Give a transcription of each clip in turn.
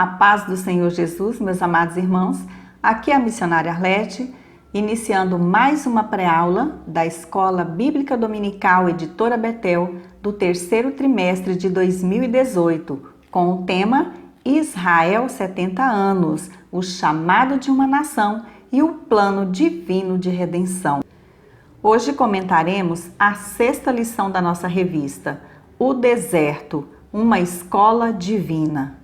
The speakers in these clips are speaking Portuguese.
A paz do Senhor Jesus, meus amados irmãos, aqui é a missionária Arlete, iniciando mais uma pré-aula da Escola Bíblica Dominical Editora Betel do terceiro trimestre de 2018, com o tema Israel 70 anos, o chamado de uma nação e o plano divino de redenção. Hoje comentaremos a sexta lição da nossa revista, O Deserto, uma escola divina.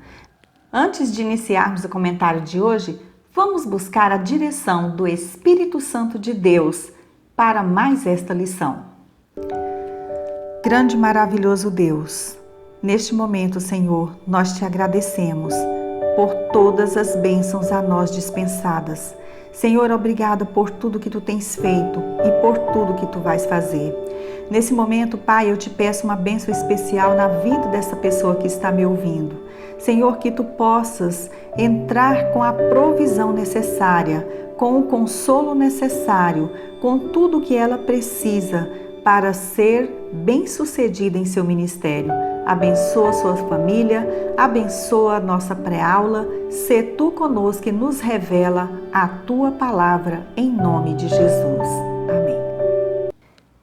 Antes de iniciarmos o comentário de hoje, vamos buscar a direção do Espírito Santo de Deus para mais esta lição. Grande e maravilhoso Deus, neste momento, Senhor, nós te agradecemos por todas as bênçãos a nós dispensadas. Senhor, obrigada por tudo que tu tens feito e por tudo que tu vais fazer. Nesse momento, Pai, eu te peço uma bênção especial na vida dessa pessoa que está me ouvindo. Senhor, que tu possas entrar com a provisão necessária, com o consolo necessário, com tudo que ela precisa para ser bem-sucedida em seu ministério. Abençoa sua família, abençoa a nossa pré-aula, sê tu conosco e nos revela a tua palavra em nome de Jesus. Amém.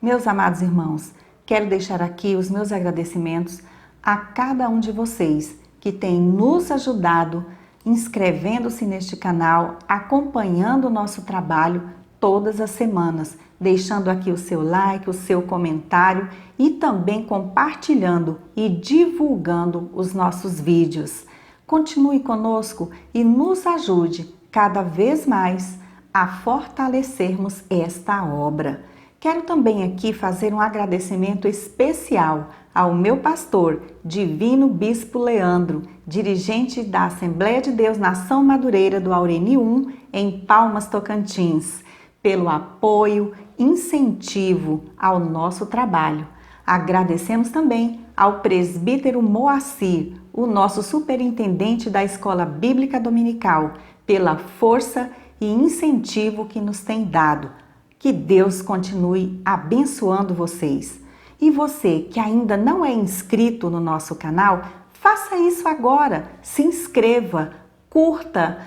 Meus amados irmãos, quero deixar aqui os meus agradecimentos a cada um de vocês que tem nos ajudado, inscrevendo-se neste canal, acompanhando o nosso trabalho todas as semanas, deixando aqui o seu like, o seu comentário e também compartilhando e divulgando os nossos vídeos. Continue conosco e nos ajude cada vez mais a fortalecermos esta obra. Quero também aqui fazer um agradecimento especial ao meu pastor, Divino Bispo Leandro, dirigente da Assembleia de Deus Nação Madureira do Aureni 1, em Palmas, Tocantins, pelo apoio, incentivo ao nosso trabalho. Agradecemos também ao presbítero Moacir, o nosso superintendente da Escola Bíblica Dominical, pela força e incentivo que nos tem dado. Que Deus continue abençoando vocês. E você que ainda não é inscrito no nosso canal, faça isso agora. Se inscreva, curta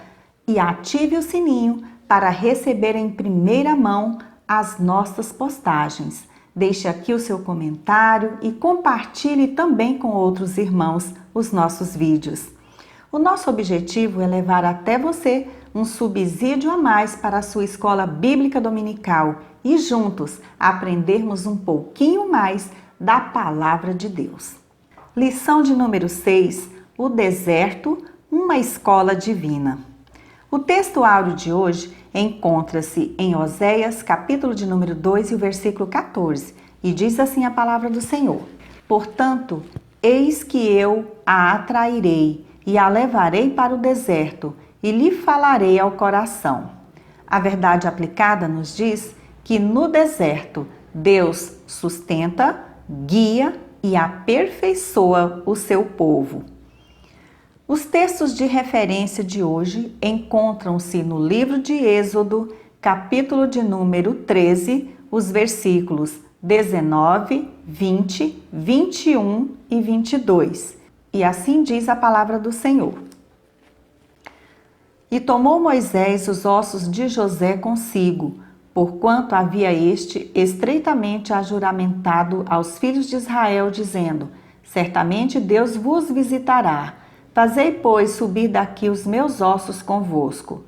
e ative o sininho para receber em primeira mão as nossas postagens. Deixe aqui o seu comentário e compartilhe também com outros irmãos os nossos vídeos. O nosso objetivo é levar até você um subsídio a mais para a sua escola bíblica dominical e juntos aprendermos um pouquinho mais da palavra de Deus. Lição de número 6, O Deserto, uma escola divina. O texto áureo de hoje encontra-se em Oséias, capítulo de número 2 e o versículo 14, e diz assim a palavra do Senhor: Portanto, eis que eu a atrairei e a levarei para o deserto e lhe falarei ao coração. A verdade aplicada nos diz que no deserto Deus sustenta, guia e aperfeiçoa o seu povo. Os textos de referência de hoje encontram-se no livro de Êxodo, capítulo de número 13, os versículos 19, 20, 21 e 22. E assim diz a palavra do Senhor. E tomou Moisés os ossos de José consigo, porquanto havia este estreitamente ajuramentado aos filhos de Israel, dizendo: Certamente Deus vos visitará. Fazei, pois, subir daqui os meus ossos convosco.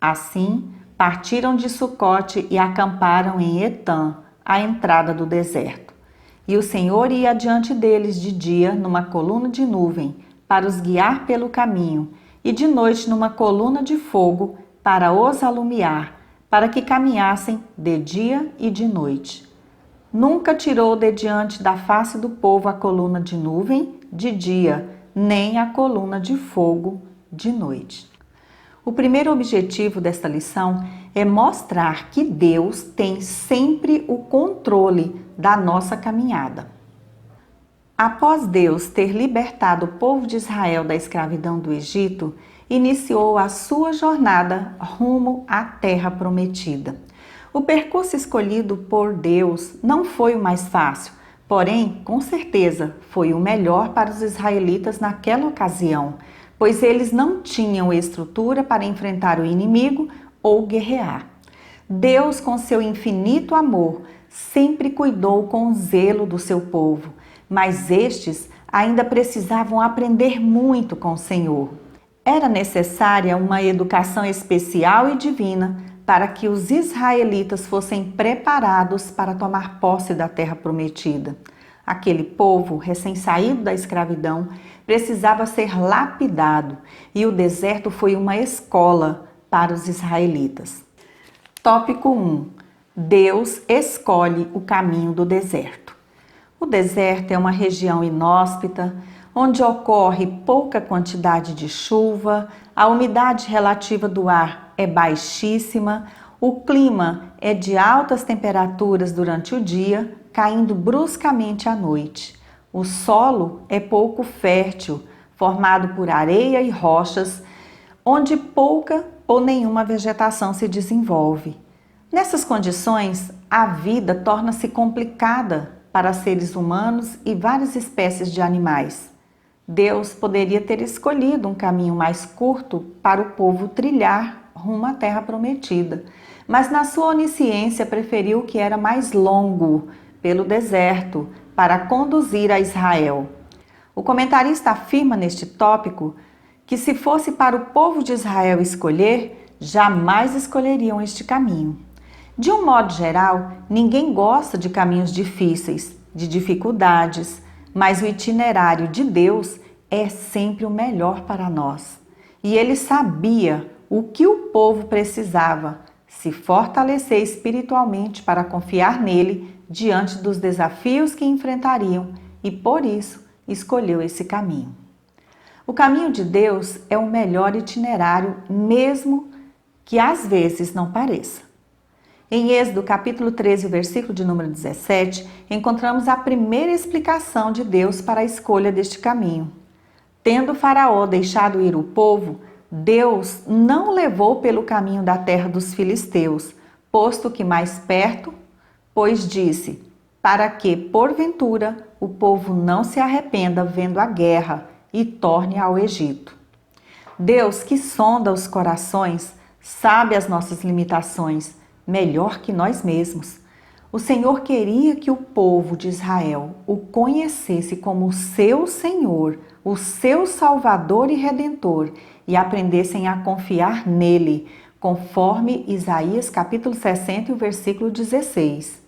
Assim, partiram de Sucote e acamparam em Etã, à entrada do deserto. E o Senhor ia adiante deles de dia numa coluna de nuvem, para os guiar pelo caminho, e de noite numa coluna de fogo, para os alumiar, para que caminhassem de dia e de noite. Nunca tirou de diante da face do povo a coluna de nuvem de dia, nem a coluna de fogo de noite. O primeiro objetivo desta lição é mostrar que Deus tem sempre o controle da nossa caminhada. Após Deus ter libertado o povo de Israel da escravidão do Egito, iniciou a sua jornada rumo à terra prometida. O percurso escolhido por Deus não foi o mais fácil, porém, com certeza, foi o melhor para os israelitas naquela ocasião, pois eles não tinham estrutura para enfrentar o inimigo ou guerrear. Deus, com seu infinito amor, sempre cuidou com zelo do seu povo, mas estes ainda precisavam aprender muito com o Senhor. Era necessária uma educação especial e divina para que os israelitas fossem preparados para tomar posse da terra prometida. Aquele povo, recém-saído da escravidão, precisava ser lapidado, e o deserto foi uma escola para os israelitas. Tópico 1. Deus escolhe o caminho do deserto. O deserto é uma região inóspita, onde ocorre pouca quantidade de chuva, a umidade relativa do ar é baixíssima, o clima é de altas temperaturas durante o dia, caindo bruscamente à noite. O solo é pouco fértil, formado por areia e rochas, onde pouca ou nenhuma vegetação se desenvolve. Nessas condições, a vida torna-se complicada para seres humanos e várias espécies de animais. Deus poderia ter escolhido um caminho mais curto para o povo trilhar rumo à terra prometida, mas na sua onisciência preferiu o que era mais longo, pelo deserto, para conduzir a Israel. O comentarista afirma neste tópico que se fosse para o povo de Israel escolher, jamais escolheriam este caminho. De um modo geral, ninguém gosta de caminhos difíceis, de dificuldades, mas o itinerário de Deus é sempre o melhor para nós. E ele sabia o que o povo precisava, se fortalecer espiritualmente para confiar nele diante dos desafios que enfrentariam, e por isso escolheu esse caminho. O caminho de Deus é o melhor itinerário, mesmo que às vezes não pareça. Em Êxodo capítulo 13, versículo de número 17, encontramos a primeira explicação de Deus para a escolha deste caminho. Tendo Faraó deixado ir o povo, Deus não o levou pelo caminho da terra dos filisteus, posto que mais perto, pois disse, para que, porventura, o povo não se arrependa vendo a guerra e torne ao Egito. Deus, que sonda os corações, sabe as nossas limitações, melhor que nós mesmos. O Senhor queria que o povo de Israel o conhecesse como o seu Senhor, o seu Salvador e Redentor, e aprendessem a confiar nele, conforme Isaías capítulo 60, versículo 16.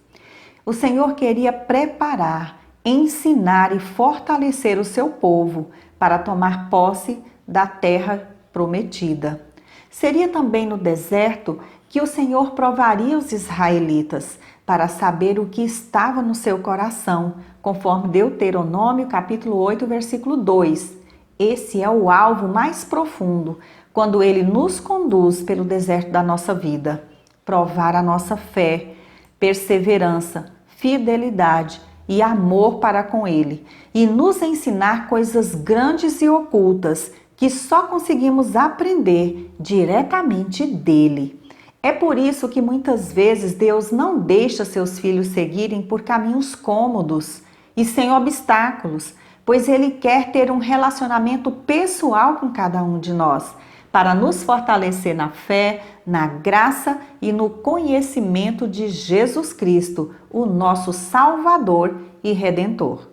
O Senhor queria preparar, ensinar e fortalecer o seu povo para tomar posse da terra prometida. Seria também no deserto que o Senhor provaria os israelitas para saber o que estava no seu coração, conforme Deuteronômio capítulo 8, versículo 2. Esse é o alvo mais profundo, quando ele nos conduz pelo deserto da nossa vida. Provar a nossa fé, perseverança, fidelidade e amor para com ele, e nos ensinar coisas grandes e ocultas que só conseguimos aprender diretamente dele. É por isso que muitas vezes Deus não deixa seus filhos seguirem por caminhos cômodos e sem obstáculos, pois Ele quer ter um relacionamento pessoal com cada um de nós, para nos fortalecer na fé, na graça e no conhecimento de Jesus Cristo, o nosso Salvador e Redentor.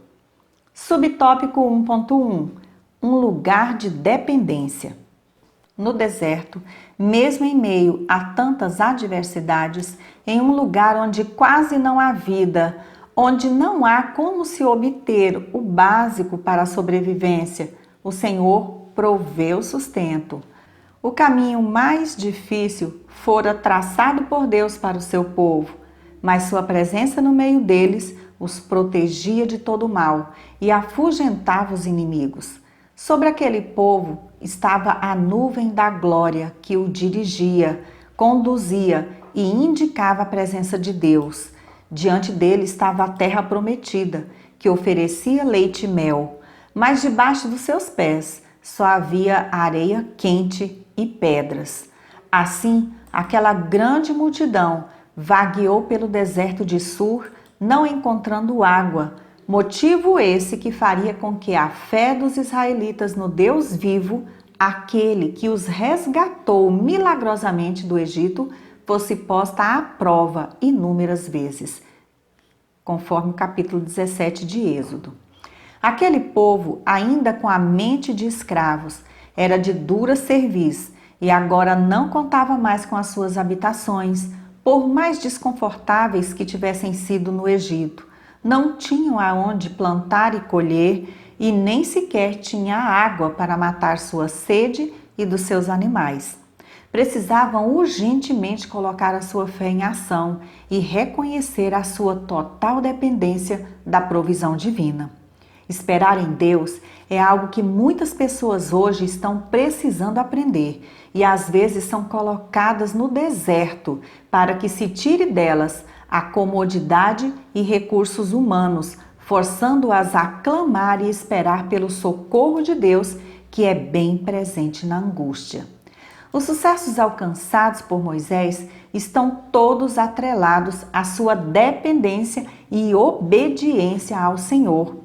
Subtópico 1.1. Um lugar de dependência. No deserto, mesmo em meio a tantas adversidades, em um lugar onde quase não há vida, onde não há como se obter o básico para a sobrevivência, o Senhor proveu sustento. O caminho mais difícil fora traçado por Deus para o seu povo, mas sua presença no meio deles os protegia de todo mal e afugentava os inimigos. Sobre aquele povo estava a nuvem da glória que o dirigia, conduzia e indicava a presença de Deus. Diante dele estava a terra prometida, que oferecia leite e mel, mas debaixo dos seus pés só havia areia quente e pedras. Assim, aquela grande multidão vagueou pelo deserto de Sur, não encontrando água, motivo esse que faria com que a fé dos israelitas no Deus vivo aquele que os resgatou milagrosamente do Egito, fosse posta à prova inúmeras vezes, conforme o capítulo 17 de Êxodo. Aquele povo, ainda com a mente de escravos, era de dura cerviz e agora não contava mais com as suas habitações, por mais desconfortáveis que tivessem sido no Egito. Não tinham aonde plantar e colher e nem sequer tinha água para matar sua sede e dos seus animais. Precisavam urgentemente colocar a sua fé em ação e reconhecer a sua total dependência da provisão divina. Esperar em Deus é algo que muitas pessoas hoje estão precisando aprender e às vezes são colocadas no deserto para que se tire delas a comodidade e recursos humanos, forçando-as a clamar e esperar pelo socorro de Deus, que é bem presente na angústia. Os sucessos alcançados por Moisés estão todos atrelados à sua dependência e obediência ao Senhor.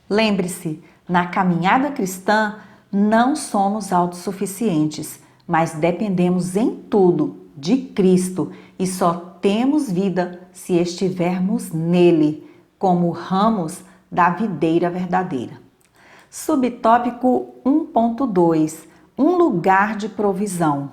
Lembre-se, na caminhada cristã não somos autossuficientes, mas dependemos em tudo de Cristo e só temos vida se estivermos nele, como ramos da videira verdadeira. Subtópico 1.2 Um lugar de provisão.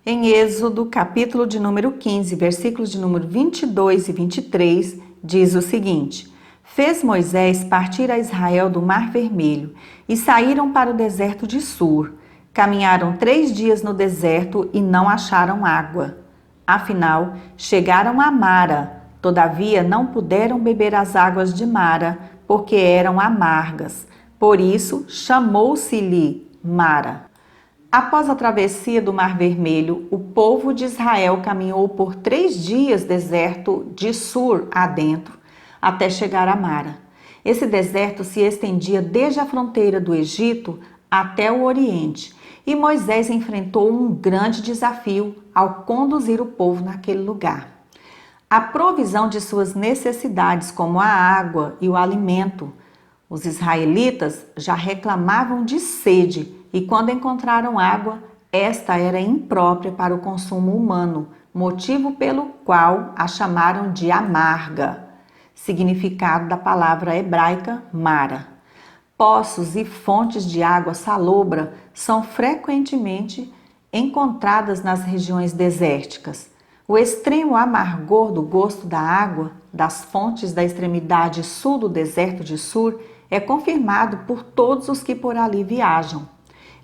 Em Êxodo, capítulo de número 15, versículos de número 22 e 23, diz o seguinte: Fez Moisés partir a Israel do Mar Vermelho e saíram para o deserto de Sur. Caminharam 3 dias no deserto e não acharam água. Afinal, chegaram a Mara. Todavia, não puderam beber as águas de Mara, porque eram amargas. Por isso, chamou-se-lhe Mara. Após a travessia do Mar Vermelho, o povo de Israel caminhou por 3 dias deserto de Sur adentro, até chegar a Mara. Esse deserto se estendia desde a fronteira do Egito até o Oriente, e Moisés enfrentou um grande desafio ao conduzir o povo naquele lugar. A provisão de suas necessidades, como a água e o alimento. Os israelitas já reclamavam de sede e, quando encontraram água, esta era imprópria para o consumo humano, motivo pelo qual a chamaram de amarga, significado da palavra hebraica Mara. Poços e fontes de água salobra são frequentemente encontradas nas regiões desérticas. O extremo amargor do gosto da água das fontes da extremidade sul do deserto de Sur é confirmado por todos os que por ali viajam.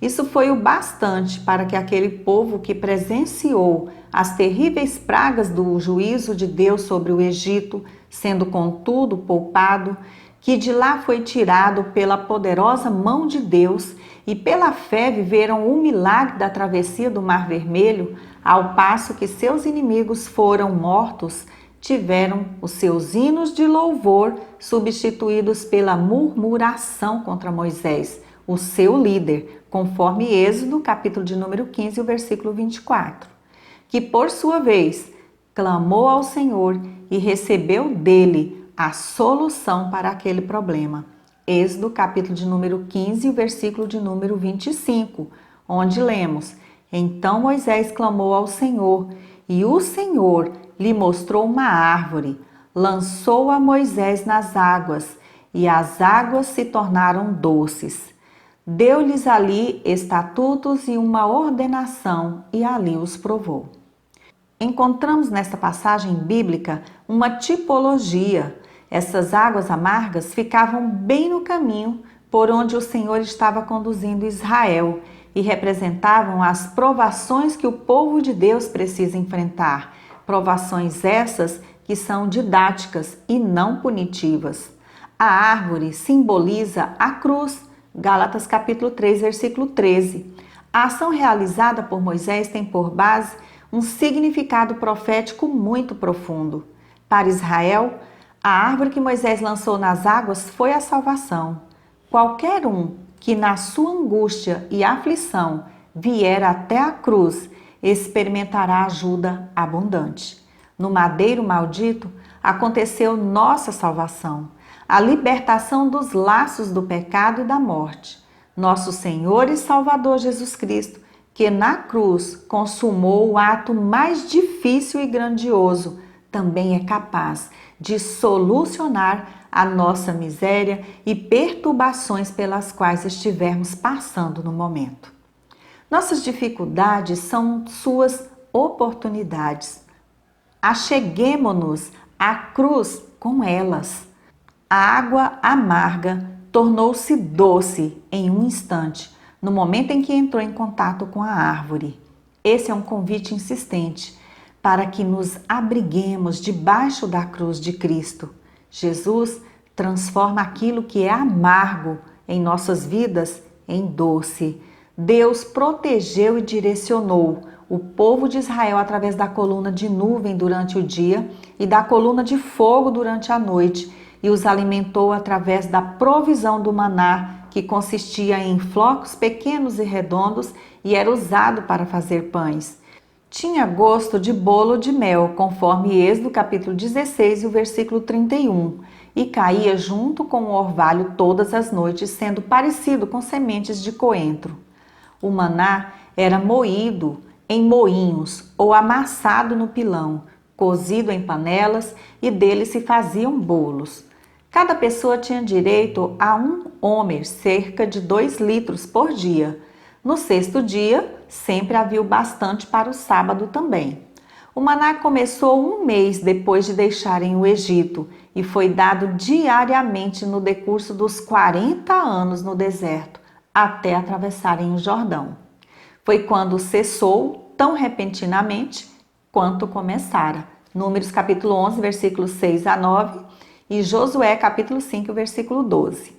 Isso foi o bastante para que aquele povo que presenciou as terríveis pragas do juízo de Deus sobre o Egito, sendo contudo poupado, que de lá foi tirado pela poderosa mão de Deus e pela fé viveram o milagre da travessia do Mar Vermelho, ao passo que seus inimigos foram mortos, tiveram os seus hinos de louvor substituídos pela murmuração contra Moisés, o seu líder, conforme Êxodo, capítulo de número 15, o versículo 24, que por sua vez clamou ao Senhor e recebeu dele a solução para aquele problema. Êxodo, capítulo de número 15, o versículo de número 25, onde lemos: Então Moisés clamou ao Senhor, e o Senhor lhe mostrou uma árvore, lançou a Moisés nas águas, e as águas se tornaram doces. Deu-lhes ali estatutos e uma ordenação, e ali os provou. Encontramos nesta passagem bíblica uma tipologia. Essas águas amargas ficavam bem no caminho por onde o Senhor estava conduzindo Israel e representavam as provações que o povo de Deus precisa enfrentar. Provações essas que são didáticas e não punitivas. A árvore simboliza a cruz, Gálatas capítulo 3, versículo 13. A ação realizada por Moisés tem por base um significado profético muito profundo. Para Israel, a árvore que Moisés lançou nas águas foi a salvação. Qualquer um que na sua angústia e aflição vier até a cruz, experimentará ajuda abundante. No madeiro maldito aconteceu nossa salvação, a libertação dos laços do pecado e da morte. Nosso Senhor e Salvador Jesus Cristo, que na cruz consumou o ato mais difícil e grandioso, também é capaz de solucionar a nossa miséria e perturbações pelas quais estivermos passando no momento. Nossas dificuldades são suas oportunidades. Acheguemo-nos à cruz com elas. A água amarga tornou-se doce em um instante, no momento em que entrou em contato com a árvore. Esse é um convite insistente para que nos abriguemos debaixo da cruz de Cristo. Jesus transforma aquilo que é amargo em nossas vidas em doce. Deus protegeu e direcionou o povo de Israel através da coluna de nuvem durante o dia e da coluna de fogo durante a noite, e os alimentou através da provisão do maná, que consistia em flocos pequenos e redondos e era usado para fazer pães. Tinha gosto de bolo de mel, conforme Êxodo capítulo 16 e o versículo 31, e caía junto com o orvalho todas as noites, sendo parecido com sementes de coentro. O maná era moído em moinhos ou amassado no pilão, cozido em panelas, e dele se faziam bolos. Cada pessoa tinha direito a um homer, cerca de 2 litros por dia. No 6º dia, sempre havia o bastante para o sábado também. O maná começou 1 mês depois de deixarem o Egito e foi dado diariamente no decurso dos 40 anos no deserto, até atravessarem o Jordão. Foi quando cessou tão repentinamente quanto começara. Números capítulo 11, versículos 6 a 9 e Josué capítulo 5, versículo 12.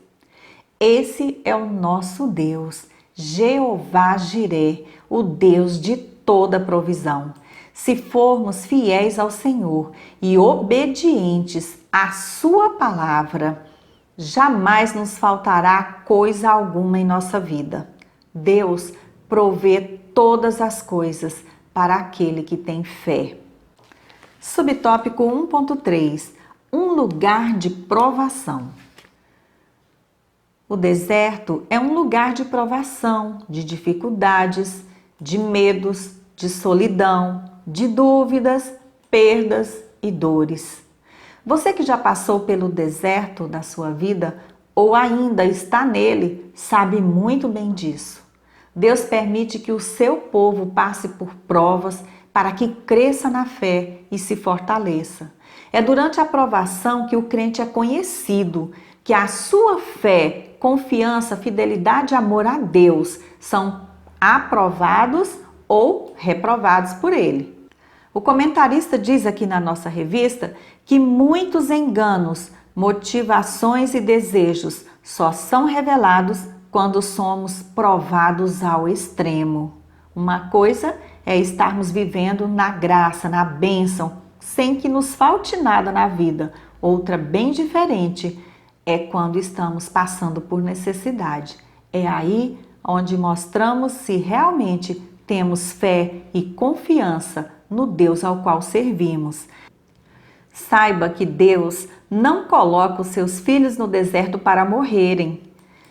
Esse é o nosso Deus, Jeová Jiré, o Deus de toda provisão. Se formos fiéis ao Senhor e obedientes à sua palavra, jamais nos faltará coisa alguma em nossa vida. Deus provê todas as coisas para aquele que tem fé. Subtópico 1.3: um lugar de provação. O deserto é um lugar de provação, de dificuldades, de medos, de solidão, de dúvidas, perdas e dores. Você que já passou pelo deserto da sua vida ou ainda está nele, sabe muito bem disso. Deus permite que o seu povo passe por provas para que cresça na fé e se fortaleça. É durante a provação que o crente é conhecido, que a sua fé, confiança, fidelidade e amor a Deus são aprovados ou reprovados por Ele. O comentarista diz aqui na nossa revista que muitos enganos, motivações e desejos só são revelados quando somos provados ao extremo. Uma coisa é estarmos vivendo na graça, na bênção, sem que nos falte nada na vida. Outra bem diferente é quando estamos passando por necessidade. É aí onde mostramos se realmente temos fé e confiança no Deus ao qual servimos. Saiba que Deus não coloca os seus filhos no deserto para morrerem.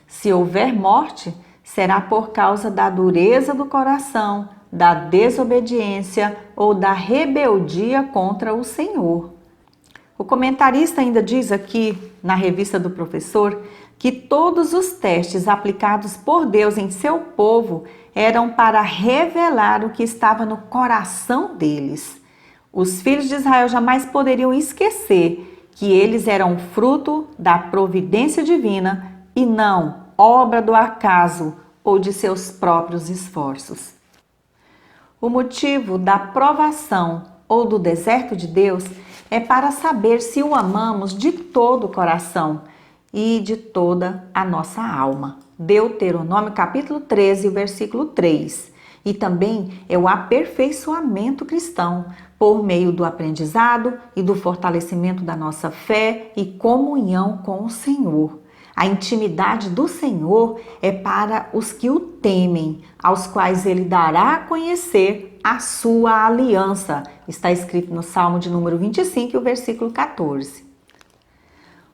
Se houver morte, será por causa da dureza do coração, da desobediência ou da rebeldia contra o Senhor. O comentarista ainda diz aqui, na revista do professor, que todos os testes aplicados por Deus em seu povo eram para revelar o que estava no coração deles. Os filhos de Israel jamais poderiam esquecer que eles eram fruto da providência divina e não obra do acaso ou de seus próprios esforços. O motivo da provação ou do deserto de Deus é para saber se o amamos de todo o coração e de toda a nossa alma. Deuteronômio capítulo 13, versículo 3. E também é o aperfeiçoamento cristão por meio do aprendizado e do fortalecimento da nossa fé e comunhão com o Senhor. A intimidade do Senhor é para os que o temem, aos quais Ele dará a conhecer a sua aliança. Está escrito no Salmo de número 25, o versículo 14.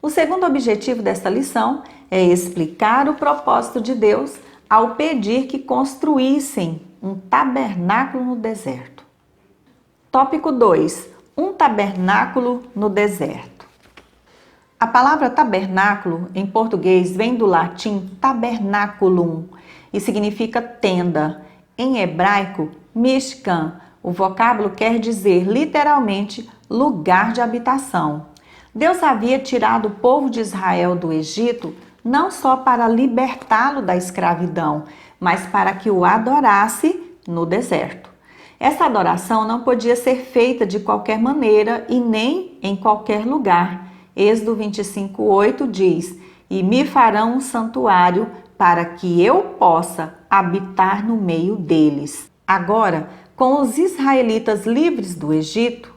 O segundo objetivo desta lição é explicar o propósito de Deus ao pedir que construíssem um tabernáculo no deserto. Tópico 2. Um tabernáculo no deserto. A palavra tabernáculo em português vem do latim tabernaculum e significa tenda. Em hebraico, mishkan. O vocábulo quer dizer literalmente lugar de habitação. Deus havia tirado o povo de Israel do Egito não só para libertá-lo da escravidão, mas para que o adorasse no deserto. Essa adoração não podia ser feita de qualquer maneira e nem em qualquer lugar. Êxodo 25:8 diz: "E me farão um santuário para que eu possa habitar no meio deles." Agora, com os israelitas livres do Egito,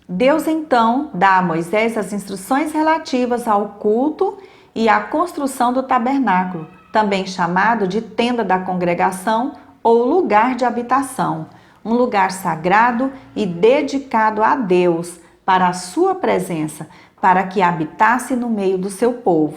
Deus então dá a Moisés as instruções relativas ao culto e à construção do tabernáculo, também chamado de tenda da congregação ou lugar de habitação, um lugar sagrado e dedicado a Deus para a sua presença, para que habitasse no meio do seu povo.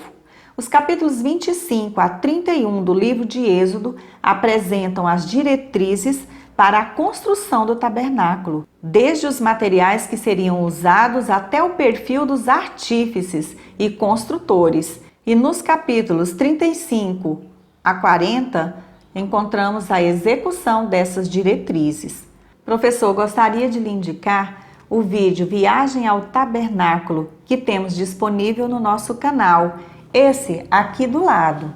Os capítulos 25 a 31 do livro de Êxodo apresentam as diretrizes para a construção do tabernáculo, desde os materiais que seriam usados até o perfil dos artífices e construtores. E nos capítulos 35 a 40, encontramos a execução dessas diretrizes. Professor, gostaria de lhe indicar o vídeo Viagem ao Tabernáculo, que temos disponível no nosso canal, esse aqui do lado.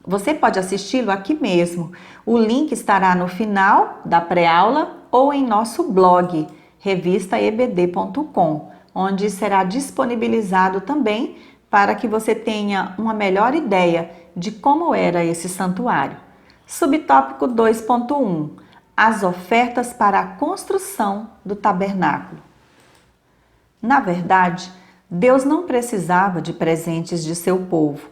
Você pode assisti-lo aqui mesmo. O link estará no final da pré-aula ou em nosso blog, revistaebd.com, onde será disponibilizado também para que você tenha uma melhor ideia de como era esse santuário. Subtópico 2.1. As ofertas para a construção do tabernáculo. Na verdade, Deus não precisava de presentes de seu povo,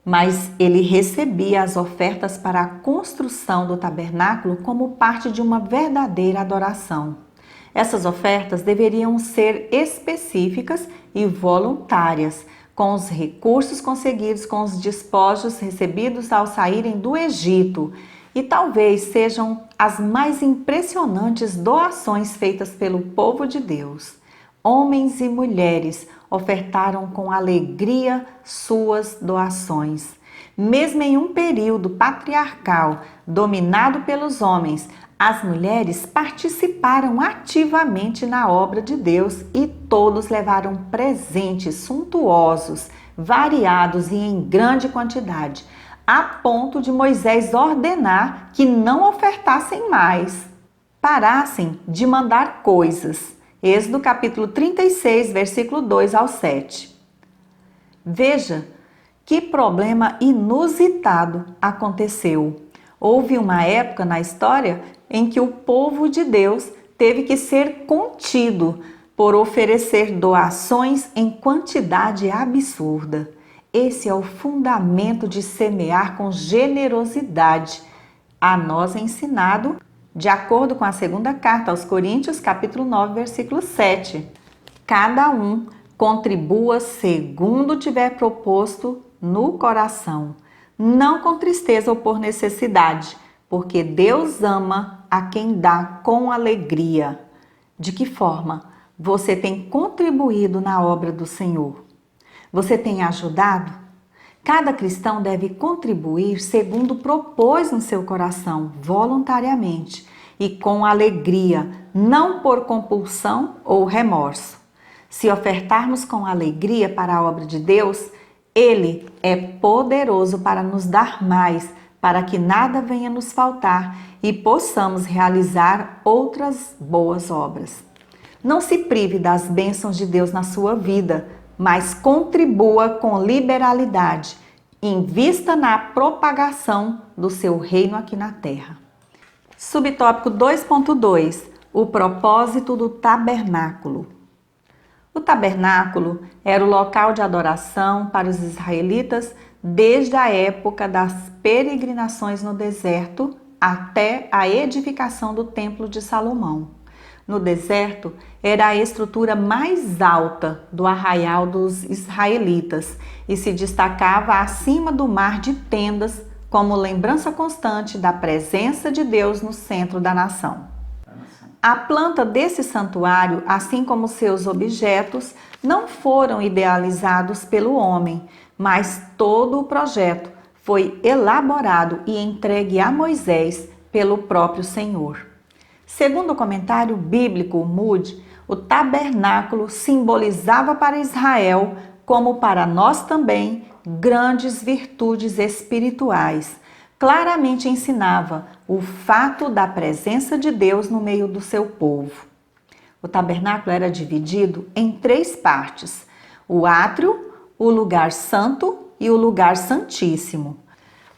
mas ele recebia as ofertas para a construção do tabernáculo como parte de uma verdadeira adoração. Essas ofertas deveriam ser específicas e voluntárias, com os recursos conseguidos com os despojos recebidos ao saírem do Egito, e talvez sejam as mais impressionantes doações feitas pelo povo de Deus. Homens e mulheres ofertaram com alegria suas doações. Mesmo em um período patriarcal dominado pelos homens, as mulheres participaram ativamente na obra de Deus e todos levaram presentes suntuosos, variados e em grande quantidade, a ponto de Moisés ordenar que não ofertassem mais, parassem de mandar coisas. Êxodo capítulo 36, versículo 2 ao 7. Veja que problema inusitado aconteceu. Houve uma época na história em que o povo de Deus teve que ser contido por oferecer doações em quantidade absurda. Esse é o fundamento de semear com generosidade, a nós ensinado de acordo com a segunda carta aos Coríntios, capítulo 9, versículo 7. Cada um contribua segundo tiver proposto no coração, não com tristeza ou por necessidade, porque Deus ama a quem dá com alegria. De que forma você tem contribuído na obra do Senhor? Você tem ajudado? Cada cristão deve contribuir segundo propôs no seu coração, voluntariamente e com alegria, não por compulsão ou remorso. Se ofertarmos com alegria para a obra de Deus, Ele é poderoso para nos dar mais, para que nada venha nos faltar e possamos realizar outras boas obras. Não se prive das bênçãos de Deus na sua vida, mas contribua com liberalidade. Invista na propagação do seu reino aqui na terra. Subtópico 2.2. O propósito do tabernáculo. O tabernáculo era o local de adoração para os israelitas desde a época das peregrinações no deserto até a edificação do Templo de Salomão. no deserto era a estrutura mais alta do arraial dos israelitas e se destacava acima do mar de tendas como lembrança constante da presença de Deus no centro da nação. A planta desse santuário, assim como seus objetos, não foram idealizados pelo homem, mas todo o projeto foi elaborado e entregue a Moisés pelo próprio Senhor. Segundo o comentário bíblico Moody, o tabernáculo simbolizava para Israel, como para nós também, grandes virtudes espirituais. Claramente ensinava o fato da presença de Deus no meio do seu povo. O tabernáculo era dividido em 3 partes: o átrio, o lugar santo e o lugar santíssimo.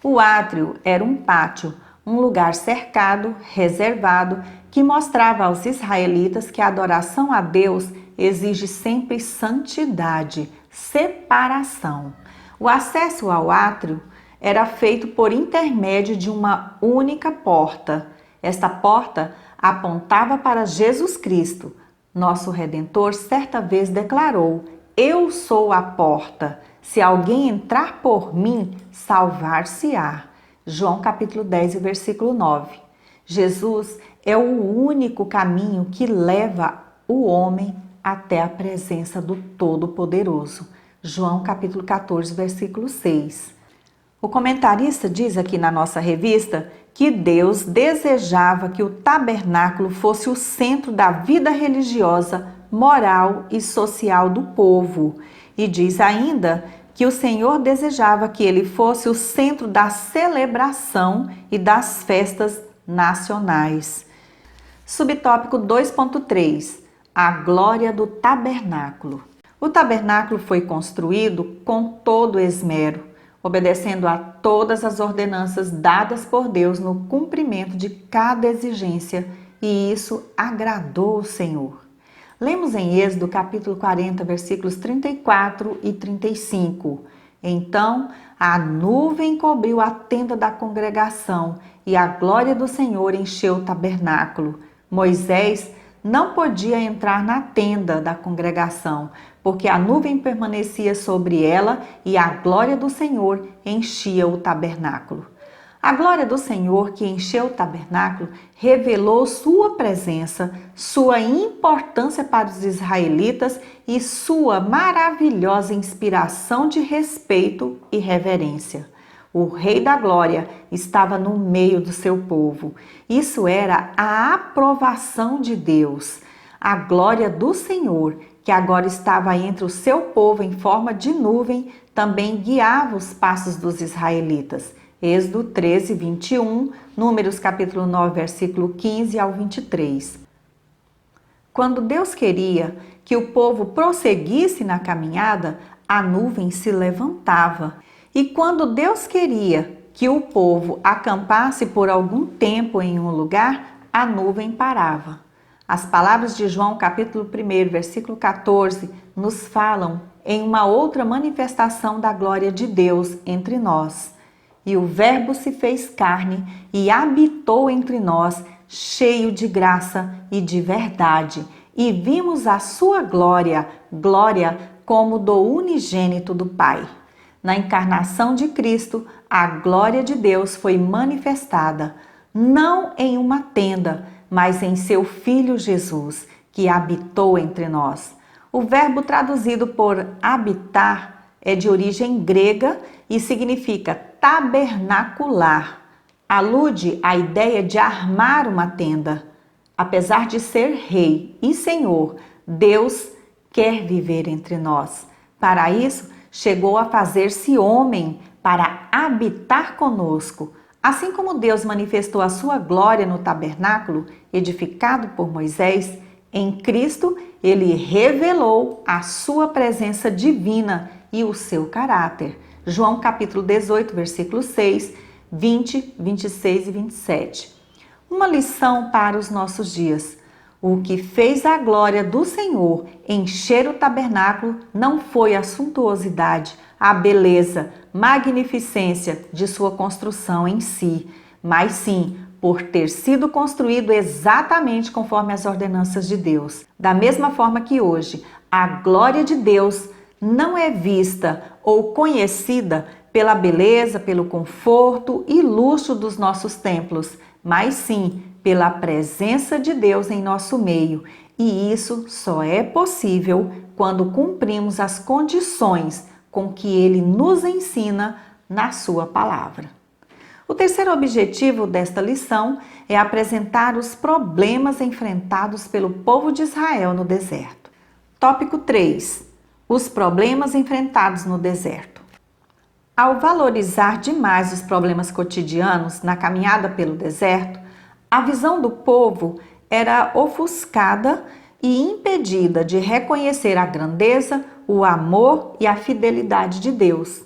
O átrio era um pátio, um lugar cercado, reservado, que mostrava aos israelitas que a adoração a Deus exige sempre santidade, separação. O acesso ao átrio era feito por intermédio de uma única porta. Esta porta apontava para Jesus Cristo. Nosso Redentor certa vez declarou: "Eu sou a porta. Se alguém entrar por mim, salvar-se-á." João capítulo 10, versículo 9. Jesus é o único caminho que leva o homem até a presença do Todo-Poderoso. João capítulo 14, versículo 6. O comentarista diz aqui na nossa revista que Deus desejava que o tabernáculo fosse o centro da vida religiosa, moral e social do povo. E diz ainda que o Senhor desejava que ele fosse o centro da celebração e das festas nacionais. Subtópico 2.3. A glória do tabernáculo. O tabernáculo foi construído com todo esmero, obedecendo a todas as ordenanças dadas por Deus no cumprimento de cada exigência, e isso agradou o Senhor. Lemos em Êxodo capítulo 40, versículos 34 e 35. Então a nuvem cobriu a tenda da congregação e a glória do Senhor encheu o tabernáculo. Moisés não podia entrar na tenda da congregação, porque a nuvem permanecia sobre ela e a glória do Senhor enchia o tabernáculo. A glória do Senhor que encheu o tabernáculo revelou sua presença, sua importância para os israelitas e sua maravilhosa inspiração de respeito e reverência. O Rei da Glória estava no meio do seu povo. Isso era a aprovação de Deus. A glória do Senhor, que agora estava entre o seu povo em forma de nuvem, também guiava os passos dos israelitas. Êxodo 13, 21, Números capítulo 9, versículo 15 ao 23. Quando Deus queria que o povo prosseguisse na caminhada, a nuvem se levantava. E quando Deus queria que o povo acampasse por algum tempo em um lugar, a nuvem parava. As palavras de João capítulo 1, versículo 14, nos falam em uma outra manifestação da glória de Deus entre nós. E o Verbo se fez carne e habitou entre nós, cheio de graça e de verdade. E vimos a sua glória, glória como do unigênito do Pai. Na encarnação de Cristo, a glória de Deus foi manifestada, não em uma tenda, mas em seu Filho Jesus, que habitou entre nós. O verbo traduzido por habitar é de origem grega e significa tabernacular. Alude à ideia de armar uma tenda. Apesar de ser Rei e Senhor, Deus quer viver entre nós. Para isso, chegou a fazer-se homem para habitar conosco. Assim como Deus manifestou a sua glória no tabernáculo, edificado por Moisés, em Cristo ele revelou a sua presença divina e o seu caráter. João capítulo 18, versículos 6, 20, 26 e 27. Uma lição para os nossos dias. O que fez a glória do Senhor encher o tabernáculo não foi a suntuosidade, a beleza, magnificência de sua construção em si, mas sim por ter sido construído exatamente conforme as ordenanças de Deus. Da mesma forma que hoje, a glória de Deus não é vista ou conhecida pela beleza, pelo conforto e luxo dos nossos templos, mas sim pela presença de Deus em nosso meio. E isso só é possível quando cumprimos as condições com que Ele nos ensina na Sua palavra. O terceiro objetivo desta lição é apresentar os problemas enfrentados pelo povo de Israel no deserto. Tópico 3. Os problemas enfrentados no deserto. Ao valorizar demais os problemas cotidianos na caminhada pelo deserto, a visão do povo era ofuscada e impedida de reconhecer a grandeza, o amor e a fidelidade de Deus.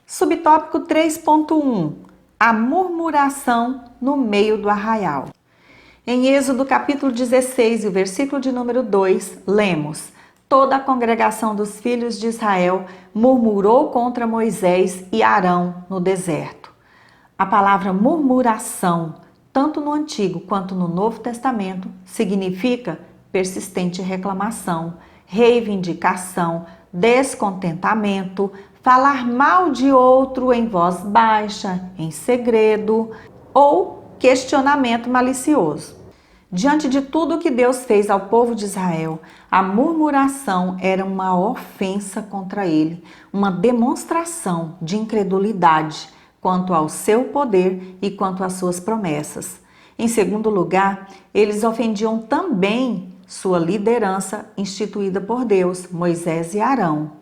Subtópico 3.1. A murmuração no meio do arraial. Em Êxodo capítulo 16, o versículo de número 2, lemos: Toda a congregação dos filhos de Israel murmurou contra Moisés e Arão no deserto. A palavra murmuração, tanto no Antigo quanto no Novo Testamento, significa persistente reclamação, reivindicação, descontentamento, falar mal de outro em voz baixa, em segredo ou questionamento malicioso. Diante de tudo que Deus fez ao povo de Israel, a murmuração era uma ofensa contra ele, uma demonstração de incredulidade quanto ao seu poder e quanto às suas promessas. Em segundo lugar, eles ofendiam também sua liderança instituída por Deus, Moisés e Arão.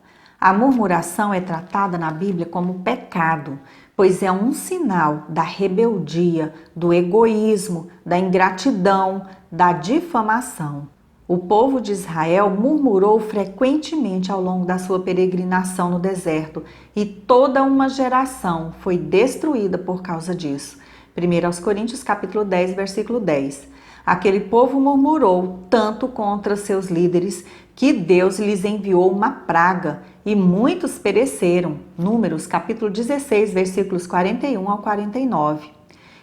A murmuração é tratada na Bíblia como pecado, pois é um sinal da rebeldia, do egoísmo, da ingratidão, da difamação. O povo de Israel murmurou frequentemente ao longo da sua peregrinação no deserto e toda uma geração foi destruída por causa disso. 1 Coríntios capítulo 10, versículo 10. Aquele povo murmurou tanto contra seus líderes que Deus lhes enviou uma praga e muitos pereceram. Números capítulo 16, versículos 41 ao 49.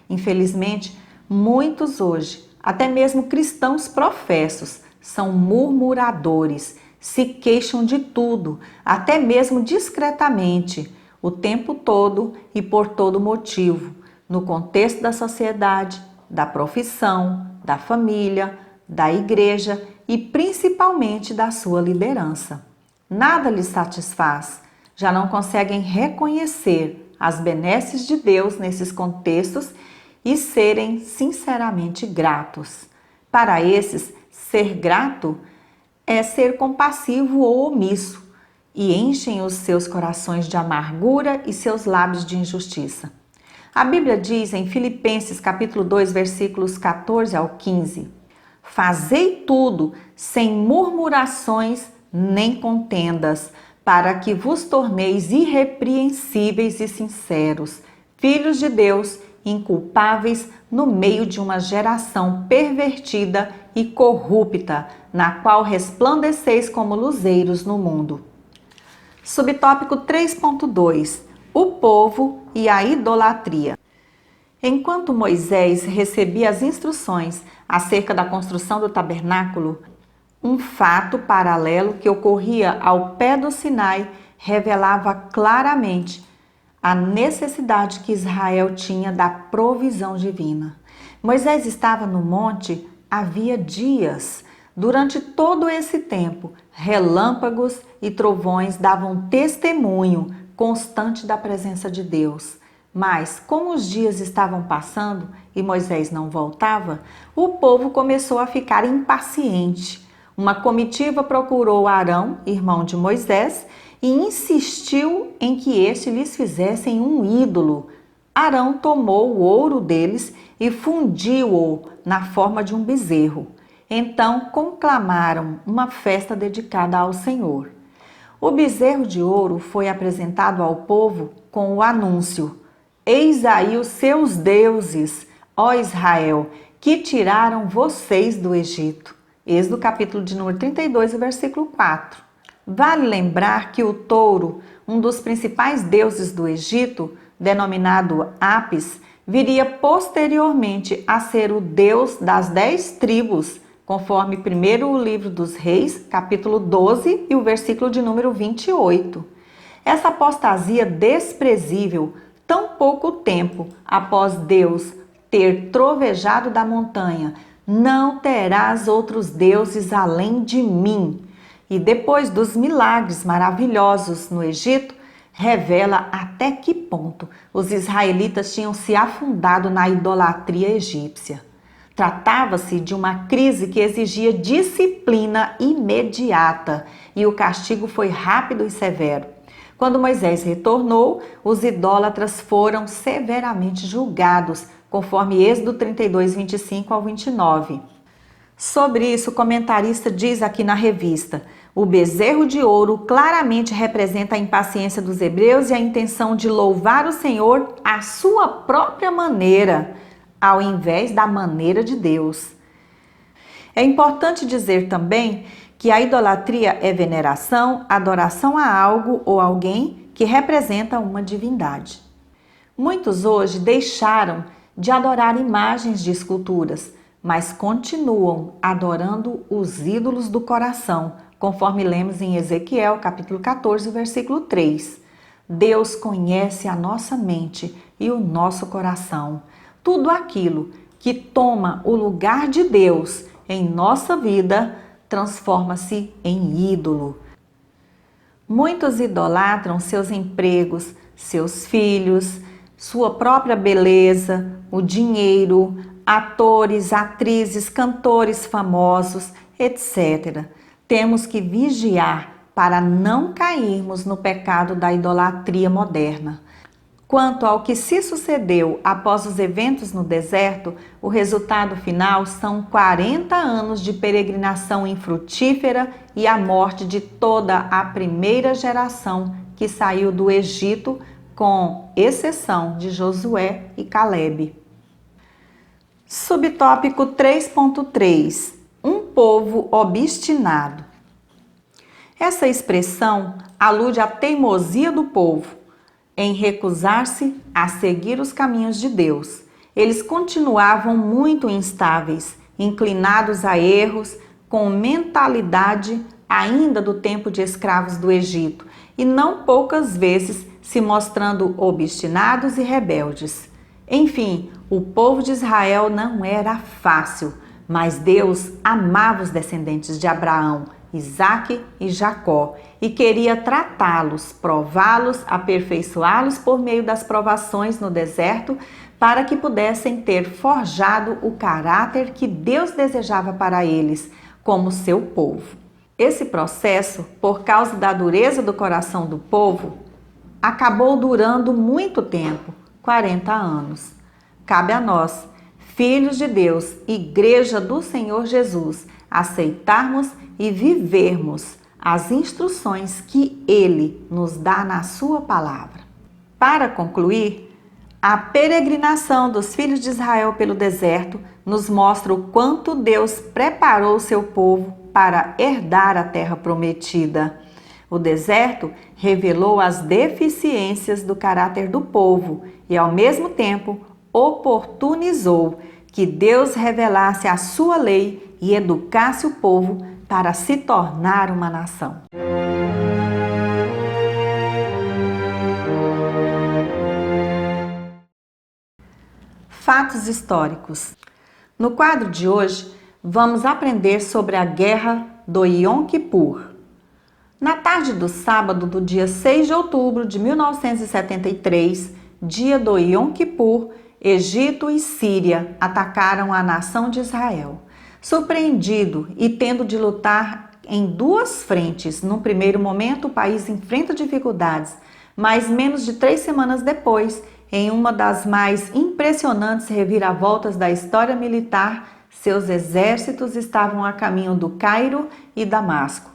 Infelizmente, muitos hoje, até mesmo cristãos professos, são murmuradores, se queixam de tudo, até mesmo discretamente, o tempo todo e por todo motivo, no contexto da sociedade, da profissão, da família, da igreja e principalmente da sua liderança. Nada lhes satisfaz, já não conseguem reconhecer as benesses de Deus nesses contextos e serem sinceramente gratos. Para esses, ser grato é ser compassivo ou omisso e enchem os seus corações de amargura e seus lábios de injustiça. A Bíblia diz em Filipenses capítulo 2, versículos 14 ao 15: Fazei tudo sem murmurações nem contendas, para que vos torneis irrepreensíveis e sinceros, filhos de Deus, inculpáveis no meio de uma geração pervertida e corrupta, na qual resplandeceis como luzeiros no mundo. Subtópico 3.2: O povo e a idolatria. Enquanto Moisés recebia as instruções acerca da construção do tabernáculo, um fato paralelo que ocorria ao pé do Sinai revelava claramente a necessidade que Israel tinha da provisão divina. Moisés estava no monte havia dias. Durante todo esse tempo, relâmpagos e trovões davam testemunho constante da presença de Deus. Mas, como os dias estavam passando e Moisés não voltava, o povo começou a ficar impaciente. Uma comitiva procurou Arão, irmão de Moisés, e insistiu em que este lhes fizessem um ídolo. Arão tomou o ouro deles e fundiu-o na forma de um bezerro. Então conclamaram uma festa dedicada ao Senhor. O bezerro de ouro foi apresentado ao povo com o anúncio: Eis aí os seus deuses, ó Israel, que tiraram vocês do Egito. Êxodo capítulo de número 32, versículo 4. Vale lembrar que o touro, um dos principais deuses do Egito, denominado Apis, viria posteriormente a ser o Deus das 10 tribos, conforme primeiro livro dos Reis, capítulo 12 e o versículo de número 28. Essa apostasia desprezível, tão pouco tempo após Deus ter trovejado da montanha, não terás outros deuses além de mim. E depois dos milagres maravilhosos no Egito, revela até que ponto os israelitas tinham se afundado na idolatria egípcia. Tratava-se de uma crise que exigia disciplina imediata e o castigo foi rápido e severo. Quando Moisés retornou, os idólatras foram severamente julgados, conforme Êxodo 32, 25 ao 29. Sobre isso, o comentarista diz aqui na revista: o bezerro de ouro claramente representa a impaciência dos hebreus e a intenção de louvar o Senhor à sua própria maneira, ao invés da maneira de Deus. É importante dizer também que a idolatria é veneração, adoração a algo ou alguém que representa uma divindade. Muitos hoje deixaram de adorar imagens de esculturas, mas continuam adorando os ídolos do coração, conforme lemos em Ezequiel, capítulo 14, versículo 3. Deus conhece a nossa mente e o nosso coração. Tudo aquilo que toma o lugar de Deus em nossa vida transforma-se em ídolo. Muitos idolatram seus empregos, seus filhos, sua própria beleza, o dinheiro, atores, atrizes, cantores famosos, etc. Temos que vigiar para não cairmos no pecado da idolatria moderna. Quanto ao que se sucedeu após os eventos no deserto, o resultado final são 40 anos de peregrinação infrutífera e a morte de toda a primeira geração que saiu do Egito, com exceção de Josué e Calebe. Subtópico 3.3 – Um povo obstinado. Essa expressão alude à teimosia do povo em recusar-se a seguir os caminhos de Deus. Eles continuavam muito instáveis, inclinados a erros, com mentalidade ainda do tempo de escravos do Egito, e não poucas vezes se mostrando obstinados e rebeldes. Enfim, o povo de Israel não era fácil, mas Deus amava os descendentes de Abraão, Isaque e Jacó e queria tratá-los, prová-los, aperfeiçoá-los por meio das provações no deserto para que pudessem ter forjado o caráter que Deus desejava para eles como seu povo. Esse processo, por causa da dureza do coração do povo, acabou durando muito tempo, 40 anos. Cabe a nós, filhos de Deus, Igreja do Senhor Jesus, aceitarmos e vivermos as instruções que Ele nos dá na sua palavra. Para concluir, a peregrinação dos filhos de Israel pelo deserto nos mostra o quanto Deus preparou o seu povo para herdar a terra prometida. O deserto revelou as deficiências do caráter do povo e, ao mesmo tempo, oportunizou que Deus revelasse a sua lei e educasse o povo para se tornar uma nação. Fatos históricos. No quadro de hoje, vamos aprender sobre a Guerra do Yom Kippur. Na tarde do sábado do dia 6 de outubro de 1973, dia do Yom Kippur, Egito e Síria atacaram a nação de Israel. Surpreendido e tendo de lutar em duas frentes, no primeiro momento o país enfrenta dificuldades, mas menos de 3 semanas depois, em uma das mais impressionantes reviravoltas da história militar, seus exércitos estavam a caminho do Cairo e Damasco.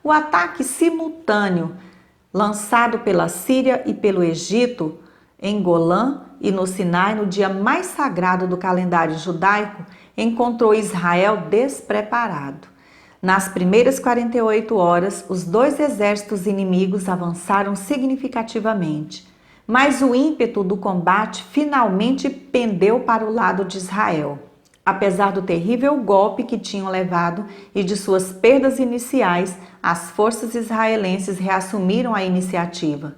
O ataque simultâneo, lançado pela Síria e pelo Egito, em Golã e no Sinai, no dia mais sagrado do calendário judaico, encontrou Israel despreparado. Nas primeiras 48 horas, os dois exércitos inimigos avançaram significativamente. Mas o ímpeto do combate finalmente pendeu para o lado de Israel. Apesar do terrível golpe que tinham levado e de suas perdas iniciais, as forças israelenses reassumiram a iniciativa.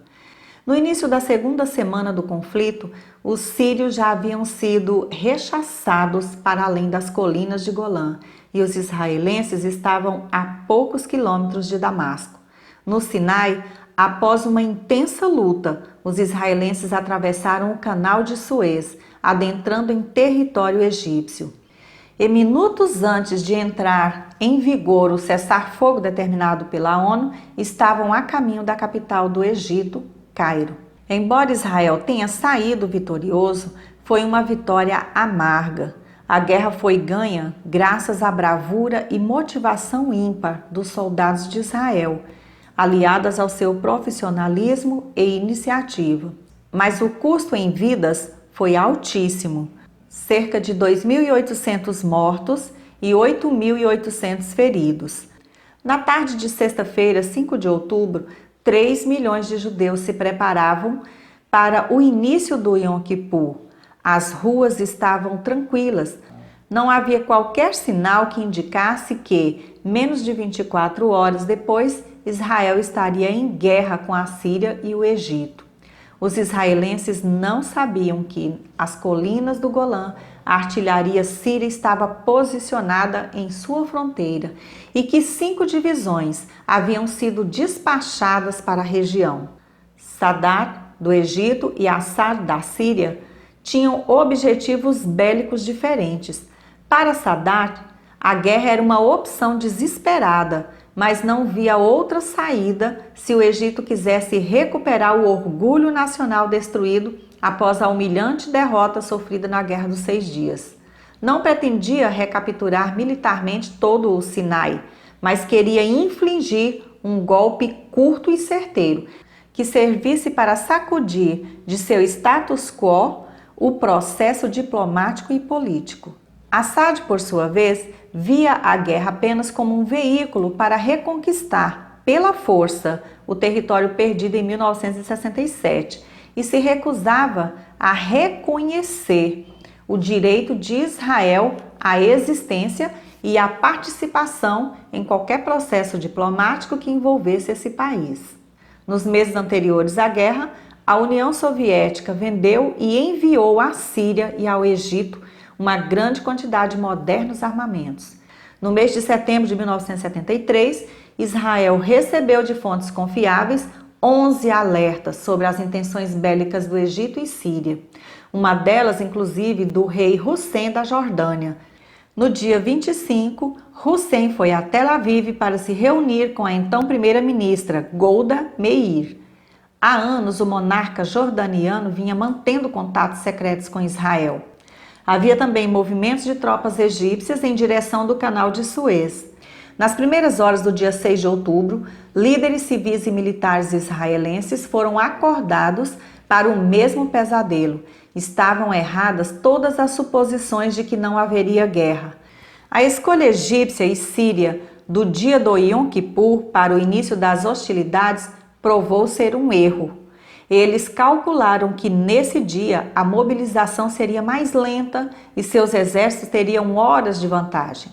No início da segunda semana do conflito, os sírios já haviam sido rechaçados para além das colinas de Golã e os israelenses estavam a poucos quilômetros de Damasco. No Sinai, após uma intensa luta, os israelenses atravessaram o canal de Suez, adentrando em território egípcio. E minutos antes de entrar em vigor o cessar-fogo determinado pela ONU, estavam a caminho da capital do Egito, Cairo. Embora Israel tenha saído vitorioso, foi uma vitória amarga. A guerra foi ganha graças à bravura e motivação ímpar dos soldados de Israel, aliadas ao seu profissionalismo e iniciativa. Mas o custo em vidas foi altíssimo. Cerca de 2.800 mortos e 8.800 feridos. Na tarde de sexta-feira, 5 de outubro, 3 milhões de judeus se preparavam para o início do Yom Kippur. As ruas estavam tranquilas. Não havia qualquer sinal que indicasse que, menos de 24 horas depois, Israel estaria em guerra com a Síria e o Egito. Os israelenses não sabiam que, às colinas do Golã, a artilharia síria estava posicionada em sua fronteira e que 5 divisões haviam sido despachadas para a região. Sadat, do Egito, e Assad, da Síria, tinham objetivos bélicos diferentes. Para Sadat, a guerra era uma opção desesperada, mas não via outra saída se o Egito quisesse recuperar o orgulho nacional destruído após a humilhante derrota sofrida na Guerra dos 6 Dias. Não pretendia recapturar militarmente todo o Sinai, mas queria infligir um golpe curto e certeiro, que servisse para sacudir de seu status quo o processo diplomático e político. Assad, por sua vez, via a guerra apenas como um veículo para reconquistar, pela força, o território perdido em 1967 e se recusava a reconhecer o direito de Israel à existência e à participação em qualquer processo diplomático que envolvesse esse país. Nos meses anteriores à guerra, a União Soviética vendeu e enviou à Síria e ao Egito uma grande quantidade de modernos armamentos. No mês de setembro de 1973, Israel recebeu de fontes confiáveis 11 alertas sobre as intenções bélicas do Egito e Síria. Uma delas, inclusive, do rei Hussein da Jordânia. No dia 25, Hussein foi a Tel Aviv para se reunir com a então primeira-ministra Golda Meir. Há anos, o monarca jordaniano vinha mantendo contatos secretos com Israel. Havia também movimentos de tropas egípcias em direção do canal de Suez. Nas primeiras horas do dia 6 de outubro, líderes civis e militares israelenses foram acordados para o mesmo pesadelo. Estavam erradas todas as suposições de que não haveria guerra. A escolha egípcia e síria do dia do Yom Kippur para o início das hostilidades provou ser um erro. Eles calcularam que nesse dia a mobilização seria mais lenta e seus exércitos teriam horas de vantagem.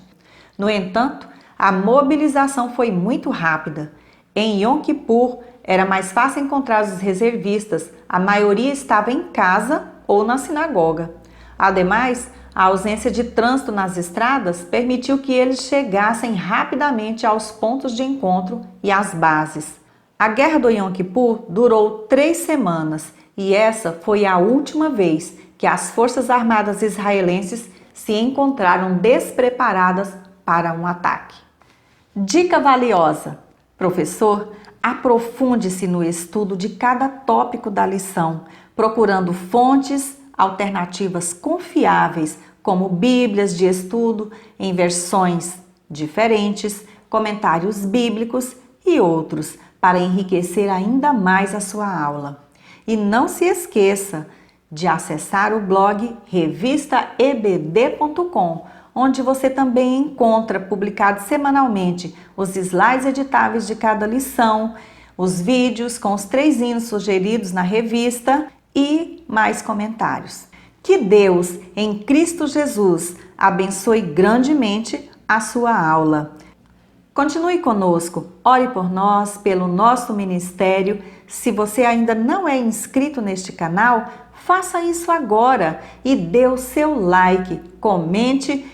No entanto, a mobilização foi muito rápida. Em Yom Kippur era mais fácil encontrar os reservistas, a maioria estava em casa ou na sinagoga. Ademais, a ausência de trânsito nas estradas permitiu que eles chegassem rapidamente aos pontos de encontro e às bases. A guerra do Yom Kippur durou 3 semanas e essa foi a última vez que as forças armadas israelenses se encontraram despreparadas para um ataque. Dica valiosa: professor, aprofunde-se no estudo de cada tópico da lição, procurando fontes alternativas confiáveis, como bíblias de estudo em versões diferentes, comentários bíblicos e outros, para enriquecer ainda mais a sua aula. E não se esqueça de acessar o blog revistaebd.com, onde você também encontra publicados semanalmente os slides editáveis de cada lição, os vídeos com os 3 hinos sugeridos na revista e mais comentários. Que Deus, em Cristo Jesus, abençoe grandemente a sua aula. Continue conosco, ore por nós, pelo nosso ministério. Se você ainda não é inscrito neste canal, faça isso agora e dê o seu like, comente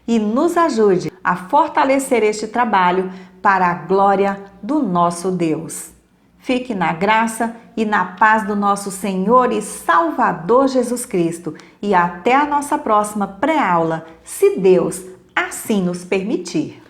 e nos ajude a fortalecer este trabalho para a glória do nosso Deus. Fique na graça e na paz do nosso Senhor e Salvador Jesus Cristo e até a nossa próxima pré-aula, se Deus assim nos permitir.